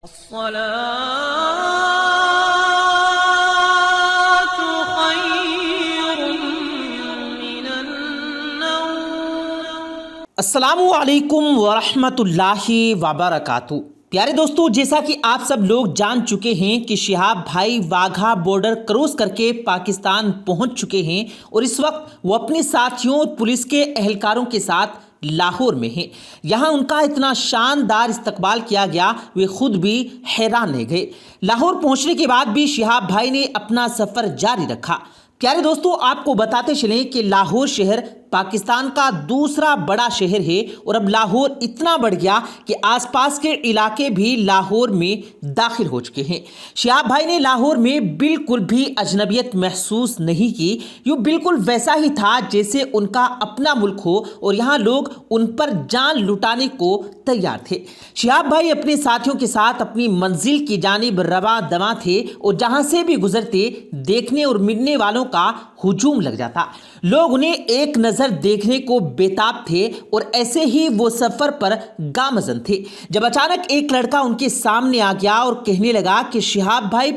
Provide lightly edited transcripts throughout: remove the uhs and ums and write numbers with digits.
الصلاة خير من النوم۔ السلام علیکم ورحمۃ اللہ وبرکاتہ۔ پیارے دوستو، جیسا کہ آپ سب لوگ جان چکے ہیں کہ شہاب بھائی واگھا بارڈر کراس کر کے پاکستان پہنچ چکے ہیں اور اس وقت وہ اپنے ساتھیوں اور پولیس کے اہلکاروں کے ساتھ لاہور میں ہیں۔ یہاں ان کا اتنا شاندار استقبال کیا گیا، وہ خود بھی حیران رہ گئے۔ لاہور پہنچنے کے بعد بھی شہاب بھائی نے اپنا سفر جاری رکھا۔ پیارے دوستو، آپ کو بتاتے چلیں کہ لاہور شہر پاکستان کا دوسرا بڑا شہر ہے اور اب لاہور اتنا بڑھ گیا کہ آس پاس کے علاقے بھی لاہور میں داخل ہو چکے ہیں۔ شہاب بھائی نے لاہور میں بالکل بھی اجنبیت محسوس نہیں کی، یوں بالکل ویسا ہی تھا جیسے ان کا اپنا ملک ہو اور یہاں لوگ ان پر جان لٹانے کو تیار تھے۔ شہاب بھائی اپنے ساتھیوں کے ساتھ اپنی منزل کی جانب رواں دواں تھے اور جہاں سے بھی گزرتے دیکھنے اور ملنے والوں کا ہجوم لگ جاتا۔ لوگ انہیں ایک نظر دیکھنے کو بےتاب تھے اور ایسے ہی وہ سفر پر گامزن تھے جب اچانک ایک لڑکا ان کے سامنے آ گیا اور کہنے لگا کہ شہاب بھائی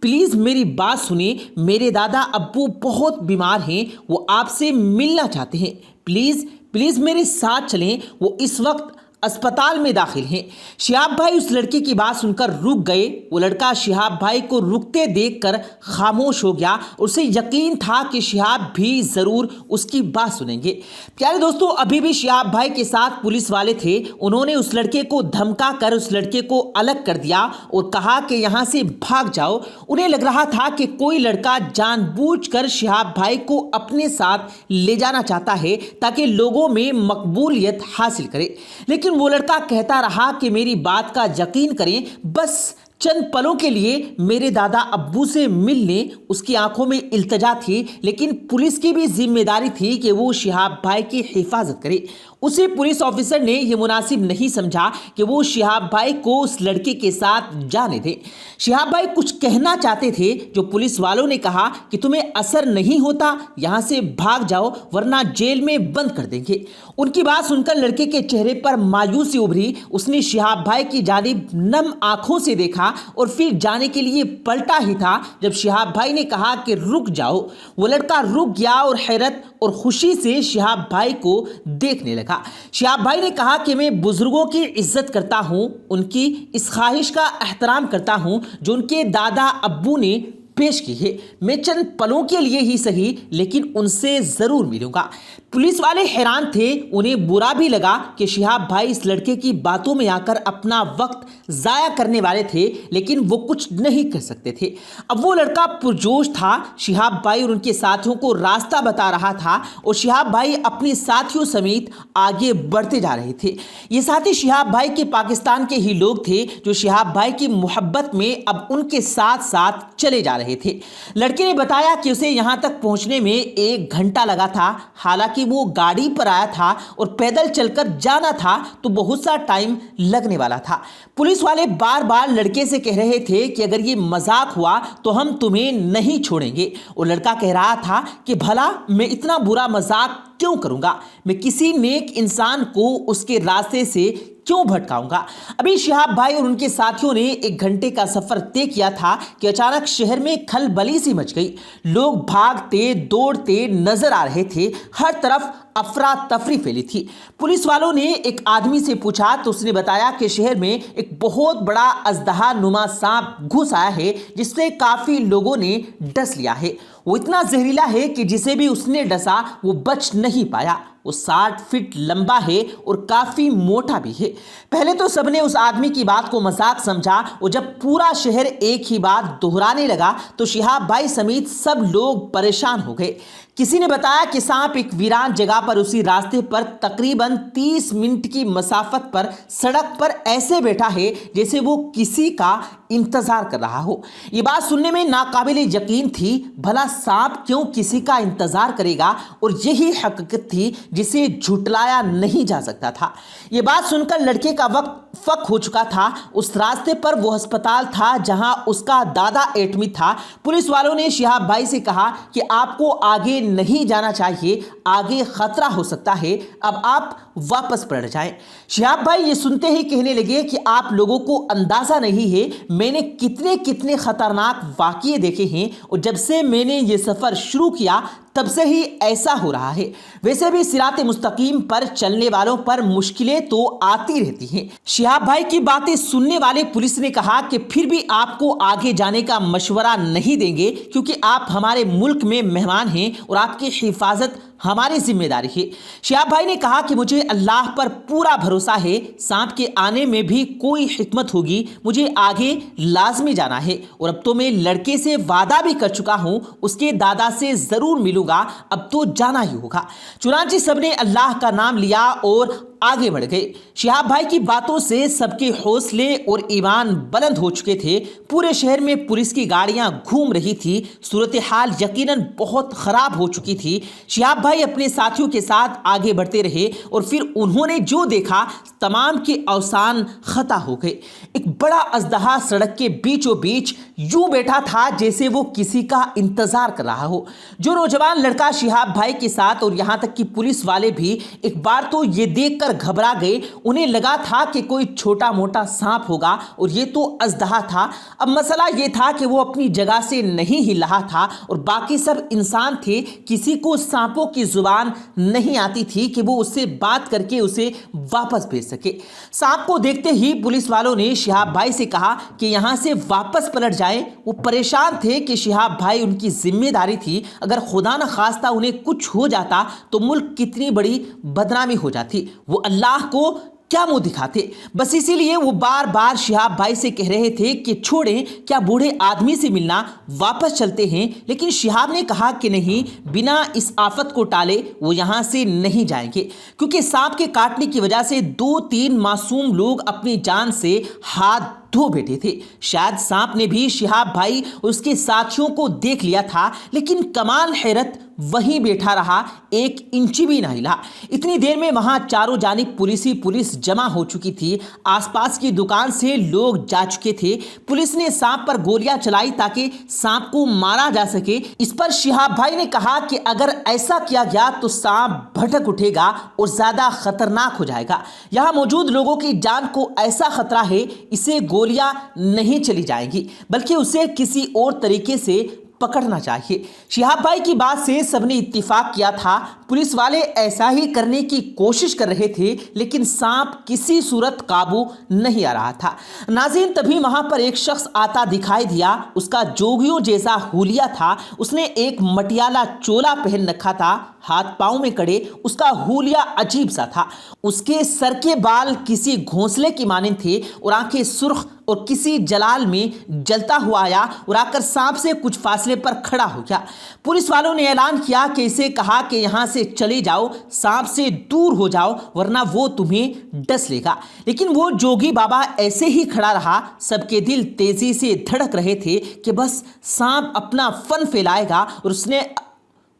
پلیز میری بات سنیں، میرے دادا ابو بہت بیمار ہیں، وہ آپ سے ملنا چاہتے ہیں، پلیز میرے ساتھ چلیں، وہ اس وقت اسپتال میں داخل ہیں۔ شہاب بھائی اس لڑکے کی بات سن کر رک گئے۔ وہ لڑکا شہاب بھائی کو رکتے دیکھ کر خاموش ہو گیا، اسے یقین تھا کہ شہاب بھی ضرور اس کی بات سنیں گے۔ پیارے دوستو، ابھی بھی شہاب بھائی کے ساتھ پولیس والے تھے۔ انہوں نے اس لڑکے کو دھمکا کر اس لڑکے کو الگ کر دیا اور کہا کہ یہاں سے بھاگ جاؤ۔ انہیں لگ رہا تھا کہ کوئی لڑکا جان بوجھ کر شہاب بھائی کو اپنے ساتھ لے جانا چاہتا ہے تاکہ لوگوں میں مقبولیت حاصل کرے، لیکن وہ لڑکا کہتا رہا کہ میری بات کا یقین کریں، بس چند پلوں کے لیے میرے دادا ابو سے مل لیں۔ اس کی آنکھوں میں التجا تھی، لیکن پولیس کی بھی ذمہ داری تھی کہ وہ شہاب بھائی کی حفاظت کرے۔ اسی پولیس آفیسر نے یہ مناسب نہیں سمجھا کہ وہ شہاب بھائی کو اس لڑکے کے ساتھ جانے دے۔ شہاب بھائی کچھ کہنا چاہتے تھے جو پولیس والوں نے کہا کہ تمہیں اثر نہیں ہوتا، یہاں سے بھاگ جاؤ ورنہ جیل میں بند کر دیں گے۔ ان کی بات سن کر لڑکے کے چہرے پر مایوسی ابھری۔ اس نے شہاب بھائی کی جانب نم آنکھوں سے دیکھا اور پھر جانے کے لیے پلٹا ہی تھا جب شہاب بھائی نے کہا کہ رک جاؤ۔ وہ لڑکا رک گیا اور حیرت اور خوشی سے شہاب بھائی کو دیکھنے لگا۔ شہاب بھائی نے کہا کہ میں بزرگوں کی عزت کرتا ہوں، ان کی اس خواہش کا احترام کرتا ہوں جو ان کے دادا ابو نے پیش کی ہے۔ میں چند پلوں کے لیے ہی صحیح لیکن ان سے ضرور ملوں گا۔ پولیس والے حیران تھے، انہیں برا بھی لگا کہ شہاب بھائی اس لڑکے کی باتوں میں آ کر اپنا وقت ضائع کرنے والے تھے، لیکن وہ کچھ نہیں کر سکتے تھے۔ اب وہ لڑکا پرجوش تھا، شہاب بھائی اور ان کے ساتھیوں کو راستہ بتا رہا تھا اور شہاب بھائی اپنے ساتھیوں سمیت آگے بڑھتے جا رہے تھے۔ یہ ساتھی شہاب بھائی کے پاکستان کے ہی لوگ تھے جو شہاب بھائی کی محبت میں اب ان کے ساتھ ساتھ چلے جا رہے تھے۔ لڑکے نے بتایا کہ اسے یہاں تک پہنچنے میں 1 گھنٹہ لگا تھا، حالانکہ وہ گاڑی پر آیا تھا اور پیدل چل کر جانا تھا تو بہت سا ٹائم لگنے والا تھا۔ پولیس والے بار بار لڑکے سے کہہ رہے تھے کہ اگر یہ مذاق ہوا تو ہم تمہیں نہیں چھوڑیں گے، اور لڑکا کہہ رہا تھا کہ بھلا میں اتنا برا مذاق کیوں کروں گا، میں کسی نیک انسان کو اس کے راستے سے کیوں بھٹکاؤں گا۔ ابھی شہاب بھائی اور ان کے ساتھیوں نے 1 گھنٹے کا سفر طے کیا تھا کہ اچانک شہر میں کھلبلی سی مچ گئی۔ لوگ بھاگتے دوڑتے نظر آ رہے تھے، ہر طرف افراتفری پھیلی تھی۔ پولیس والوں نے ایک آدمی سے پوچھا تو اس نے بتایا کہ شہر میں ایک بہت بڑا اژدہا نما سانپ گھس آیا ہے جس سے کافی لوگوں نے ڈس لیا ہے۔ وہ اتنا زہریلا ہے کہ جسے بھی اس نے ڈسا وہ بچ نہیں پایا۔ وہ 60 فٹ لمبا ہے اور کافی موٹا بھی ہے۔ پہلے تو سب نے اس آدمی کی بات کو مذاق سمجھا اور جب پورا شہر ایک ہی بات دہرانے لگا تو شہاب بھائی سمیت سب لوگ پریشان ہو گئے۔ کسی نے بتایا کہ سانپ ایک ویران جگہ پر اسی راستے پر تقریباً 30 منٹ کی مسافت پر سڑک پر ایسے بیٹھا ہے جیسے وہ کسی کا انتظار کر رہا ہو۔ یہ بات سننے میں ناقابل یقین تھی، بھلا سانپ کیوں کسی کا انتظار کرے گا؟ اور یہی حقیقت تھی जिसे झुटलाया नहीं जा सकता था। ये बात सुनकर लड़के का वक्त फक हो चुका था। उस रास्ते पर वो अस्पताल था जहां उसका दादा एडमिट था। पुलिस वालों ने शिहाब भाई से कहा कि आपको आगे नहीं जाना चाहिए, आगे खतरा हो सकता है, अब आप वापस पलट जाएं। शिहाब भाई ये सुनते ही कहने लगे कि आप लोगों को अंदाजा नहीं है मैंने कितने कितने खतरनाक वाक़ये देखे हैं और जब से मैंने ये सफ़र शुरू किया तब से ही ऐसा हो रहा है। वैसे भी सिराते मुस्तकीम पर चलने वालों पर मुश्किलें तो आती रहती हैं। शिहाब भाई की बातें सुनने वाले पुलिस ने कहा कि फिर भी आपको आगे जाने का मशवरा नहीं देंगे क्योंकि आप हमारे मुल्क में मेहमान हैं और आपकी हिफाजत हमारी जिम्मेदारी है। शिहाब भाई ने कहा कि मुझे अल्लाह पर पूरा भरोसा है, सांप के आने में भी कोई हिकमत होगी, मुझे आगे लाजमी जाना है और अब तो मैं लड़के से वादा भी कर चुका हूं, उसके दादा से जरूर मिलूंगा, अब तो जाना ही होगा। चुनांचे सबने अल्लाह का नाम लिया और आगे बढ़ गए। शिहाब भाई की बातों से सबके हौसले और ईमान बुलंद हो चुके थे। पूरे शहर में पुलिस की गाड़ियां घूम रही थी। सूरत हाल यकीनन बहुत खराब हो चुकी थी। शिहाब भाई अपने साथियों के साथ आगे बढ़ते रहे और फिर उन्होंने जो देखा तमाम के अवसान खता हो गए। एक बड़ा अजदहा सड़क के बीचों बीच यूं बैठा था जैसे वो किसी का इंतजार कर रहा हो। जो नौजवान लड़का शिहाब भाई के साथ और यहाँ तक कि पुलिस वाले भी एक बार तो ये देखकर घबरा गए। उन्हें लगा था कि कोई छोटा मोटा सांप होगा और ये तो अजदहा था। अब मसला ये था कि वो अपनी जगह से नहीं हिल रहा था और बाकी सब इंसान थे। किसी को सांपों की जुबान नहीं आती थी कि वो उससे बात करके उसे वापस भेज सके। सांप को देखते ही पुलिस वालों ने शिहाब भाई से कहा कि यहां से वापस पलट जाएं। वो परेशान थे कि शिहाब भाई उनकी जिम्मेदारी थी, अगर खुदा न खास्ता उन्हें कुछ हो जाता तो मुल्क कितनी बड़ी बदनामी हो जाती। वो अल्लाह को क्या मुंह दिखाते। बस इसीलिए वो बार बार शिहाब भाई से कह रहे थे कि छोड़ें, क्या बूढ़े आदमी से मिलना, वापस चलते हैं। लेकिन शिहाब ने कहा कि नहीं, बिना इस आफत को टाले वो यहाँ से नहीं जाएंगे क्योंकि सांप के काटने की वजह से 2-3 मासूम लोग अपनी जान से हाथ धो बैठे थे। शायद सांप ने भी शिहाब भाई और उसके साथियों को देख लिया था, लेकिन कमाल हैरत वहीं बैठा रहा, 1 इंच भी ना हिला। इतनी देर में वहां चारों जानिब पुलिस जमा हो चुकी थी। आसपास की दुकान से लोग जा चुके थे। पुलिस ने सांप पर गोलियां चलाई ताकि सांप को मारा जा सके। इस पर शिहाब भाई ने कहा कि अगर ऐसा किया गया तो सांप भटक उठेगा और ज्यादा खतरनाक हो जाएगा। यहाँ मौजूद लोगों की जान को ऐसा खतरा है, इसे गोलियां नहीं चली जाएंगी बल्कि उसे किसी और तरीके से पकड़ना चाहिए। शिहाब भाई की बात से सबने इत्तिफाक किया था। पुलिस वाले ऐसा ही करने की कोशिश कर रहे थे लेकिन सांप किसी सूरत काबू नहीं आ रहा था। नाज़रीन, तभी वहां पर एक शख्स आता दिखाई दिया। उसका जोगियों जैसा हुलिया था। उसने एक मटियाला चोला पहन रखा था, हाथ पांव में कड़े। उसका हुलिया अजीब सा था। उसके सर के बाल किसी घोंसले की मानिंद थे और आंखें सुर्ख और किसी जलाल में जलता हुआ आया और आकर सांप से कुछ फासले पर खड़ा हो गया। पुलिस वालों ने ऐलान किया कि इसे कहा कि यहां से चले जाओ, सांप से दूर हो जाओ वरना वो तुम्हें डस लेगा। लेकिन वो जोगी बाबा ऐसे ही खड़ा रहा। सबके दिल तेजी से धड़क रहे थे कि बस सांप अपना फन फैलाएगा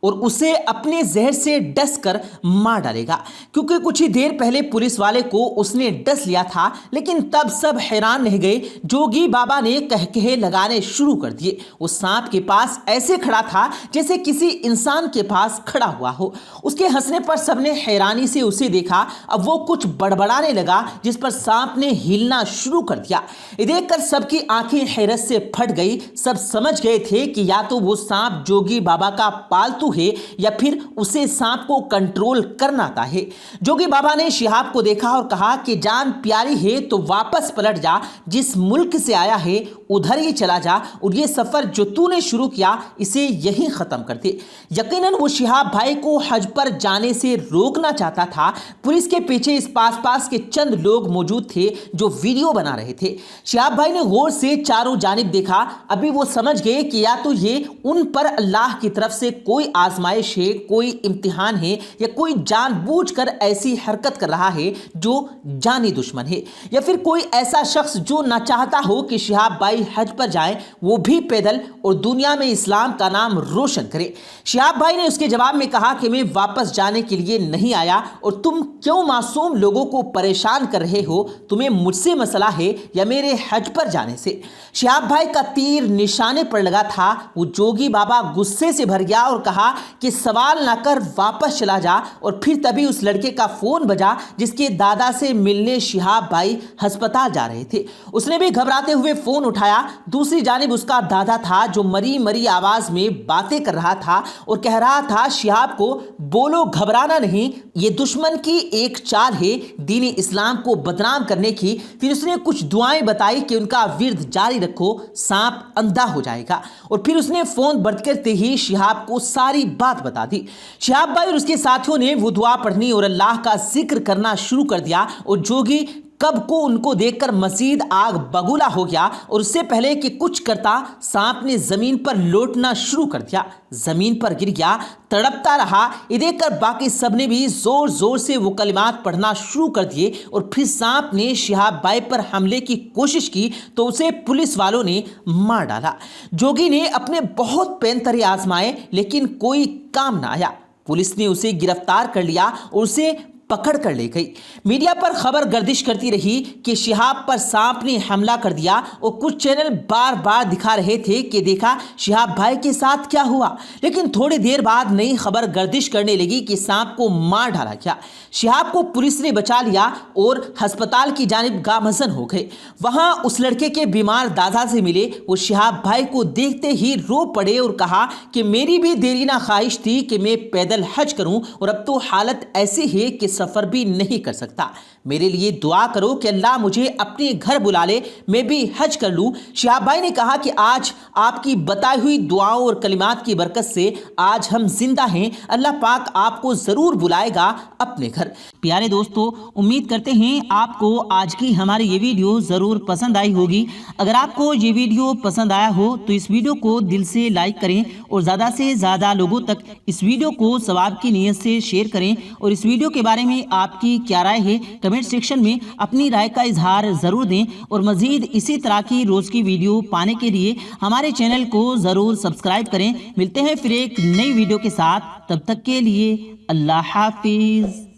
और उसे अपने जहर से डस कर मार डालेगा, क्योंकि कुछ ही देर पहले पुलिस वाले को उसने डस लिया था। लेकिन तब सब हैरान रह गए। जोगी बाबा ने कहकहे लगाने शुरू कर दिए। वो सांप के पास ऐसे खड़ा था जैसे किसी इंसान के पास खड़ा हुआ हो। उसके हंसने पर सबने हैरानी से उसे देखा। अब वो कुछ बड़बड़ाने लगा जिस पर सांप ने हिलना शुरू कर दिया। ये देखकर सबकी आंखें हैरत से फट गई। सब समझ गए थे कि या तो वो सांप जोगी बाबा का पालतू है या फिर उसे सांप को कंट्रोल करना आता है। जोगी बाबा ने शिहाब को देखा और कहा कि जान प्यारी है तो वापस पलट जा, जिस मुल्क से आया है उधर ही चला जा और ये सफर जो तूने शुरू किया इसे यहीं खत्म कर दे। यकीनन वो शिहाब भाई को हज पर जाने से रोकना चाहता था। पुलिस के पीछे इस पास के चंद लोग मौजूद थे जो वीडियो बना रहे थे। शिहाब भाई ने गौर से चारों जानिब देखा। अभी वो समझ गए कि या तो ये उन पर अल्लाह की तरफ से कोई आजमाइश है, कोई इम्तिहान है या कोई जानबूझकर ऐसी हरकत कर रहा है जो जानी दुश्मन है, या फिर कोई ऐसा शख्स जो ना चाहता हो कि शिहाब भाई हज पर जाएं, वो भी पैदल, और दुनिया में इस्लाम का नाम रोशन करे। शिहाब भाई ने उसके जवाब में कहा कि मैं वापस जाने के लिए नहीं आया, और तुम क्यों मासूम लोगों को परेशान कर रहे हो? तुम्हें मुझसे मसला है या मेरे हज पर जाने से? शिहाब भाई का तीर निशाने पर लगा था। वो जोगी बाबा गुस्से से भर गया और कहा कि सवाल ना कर, वापस चला जा। और फिर तभी उस लड़के का फोन बजा जिसके दादा से मिलने शिहाब भाई अस्पताल जा रहे थे। उसने भी घबराते हुए फोन उठाया। दूसरी जानिब उसका दादा था जो मरी मरी आवाज में बातें कर रहा था और कह रहा था, शिहाब को बोलो घबराना नहीं, ये दुश्मन की एक चाल है दीन इस्लाम को बदनाम करने की। फिर उसने कुछ दुआएं बताई कि उनका विर्द जारी रखो, सांप अंधा हो जाएगा। और फिर उसने फोन बंद करते ही शिहाब को सारी बात बता दी। शिहाब भाई और उसके साथियों ने वो दुआ पढ़नी और अल्लाह का जिक्र करना शुरू कर दिया, और जोगी कब को उनको देखकर मजीद आग बगुला हो गया। और उससे पहले कि कुछ करता, सांप ने जमीन पर लौटना शुरू कर दिया, जमीन पर गिर गया, तड़पता रहा। ये देखकर बाकी सबने भी जोर जोर से वो कलिमात पढ़ना शुरू कर दिए। और फिर सांप ने शिहाब भाई पर हमले की कोशिश की तो उसे पुलिस वालों ने मार डाला। जोगी ने अपने बहुत पैंतरे आजमाए लेकिन कोई काम ना आया। पुलिस ने उसे गिरफ्तार कर लिया और उसे पकड़ कर ले गई। मीडिया पर खबर गर्दिश करती रही कि शिहाब पर सांप ने हमला कर दिया, और कुछ चैनल बार बार दिखा रहे थे कि देखा शिहाब भाई के साथ क्या हुआ। लेकिन थोड़ी देर बाद नई खबर गर्दिश करने लगी कि सांप को मार डाला गया। शिहाब को पुलिस ने बचा लिया और अस्पताल की जानिब गामजन हो गए। वहां उस लड़के के बीमार दादा से मिले। वो शिहाब भाई को देखते ही रो पड़े और कहा कि मेरी भी देरीना ख्वाहिश थी कि मैं पैदल हज करूं, और अब तो हालत ऐसी है कि सफर भी नहीं कर सकता। मेरे लिए दुआ करो कि अल्लाह मुझे अपने घर बुला ले, मैं भी हज कर लूं। शिहाब भाई ने कहा कि आज आपकी बताई हुई दुआओं और कलिमात की बरकत से आज हम जिंदा हैं। अल्लाह पाक आपको जरूर बुलाएगा अपने घर। प्यारे दोस्तों, उम्मीद करते हैं आपको आज की हमारी ये वीडियो जरूर पसंद आई होगी। अगर आपको ये वीडियो पसंद आया हो तो इस वीडियो को दिल से लाइक करें और ज़्यादा से ज़्यादा लोगों तक इस वीडियो को सवाब की नीयत से शेयर करें। और इस वीडियो के बारे में आपकी क्या राय है, कमेंट सेक्शन में अपनी राय का इजहार ज़रूर दें। और मज़ीद इसी तरह की रोज़ की वीडियो पाने के लिए हमारे चैनल को ज़रूर सब्सक्राइब करें। मिलते हैं फिर एक नई वीडियो के साथ, तब तक के लिए अल्लाह हाफिज़।